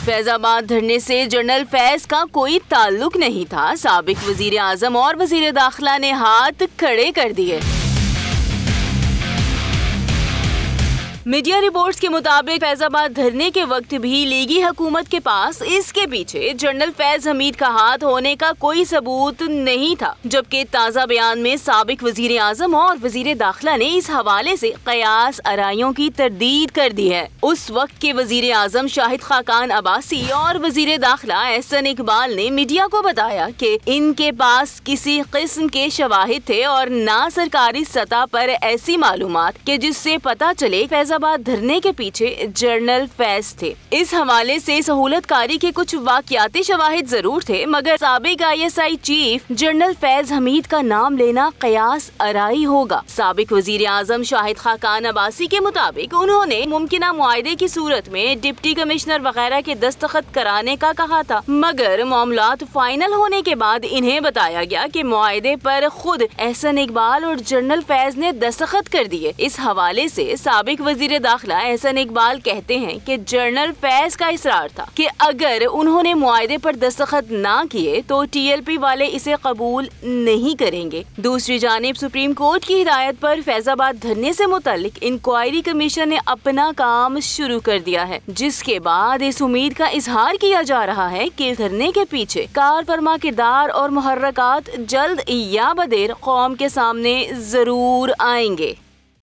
फैजाबाद धरने से जनरल फैज का कोई ताल्लुक नहीं था। साबिक वजीर आजम और वजीर दाखिला ने हाथ खड़े कर दिए। मीडिया रिपोर्ट्स के मुताबिक फैजाबाद धरने के वक्त भी लीगी हुकूमत के पास इसके पीछे जनरल फैज हमीद का हाथ होने का कोई सबूत नहीं था, जबकि ताज़ा बयान में साबिक वजीर आजम और वजीर दाखिला ने इस हवाले से कयास आराइयों की तरदीद कर दी है। उस वक्त के वजीर आजम शाहिद खाकान अब्बासी और वजीर दाखिला एहसन इकबाल ने मीडिया को बताया कि इनके पास किसी किस्म के शवाहिद थे और ना सरकारी सतह पर ऐसी मालूमात कि जिससे पता चले फैजाबाद धरने के पीछे जनरल फैज थे। इस हवाले से सहूलतकारी के कुछ वाकयाती शवाहिद जरूर थे, मगर साबिक ISI chief general Faiz Hamid का नाम लेना कयास आराई होगा। साबिक वजीर आजम शाहिद खाकान अब्बासी के मुताबिक उन्होंने मुमकिना मुआहदे की सूरत में डिप्टी कमिश्नर वगैरह के दस्तखत कराने का कहा था, मगर मामलात फाइनल होने के बाद इन्हें बताया गया कि मुआहदे पर खुद एहसन इकबाल और जनरल फैज ने दस्तखत कर दिए। इस हवाले से साबिक वजीर दाखिला एहसन इकबाल कहते हैं कि जनरल फैज का इसरार था कि अगर उन्होंने मुआहदे पर दस्तखत ना किए तो TLP वाले इसे कबूल नहीं करेंगे। दूसरी जानिब सुप्रीम कोर्ट की हिदायत पर फैजाबाद धरने से मुतालिक इंक्वायरी कमीशन ने अपना काम शुरू कर दिया है, जिसके बाद इस उम्मीद का इजहार किया जा रहा है कि धरने के पीछे कार फरमा किरदार और मुहर्रकात जल्द या बदेर कौम के सामने जरूर आएंगे।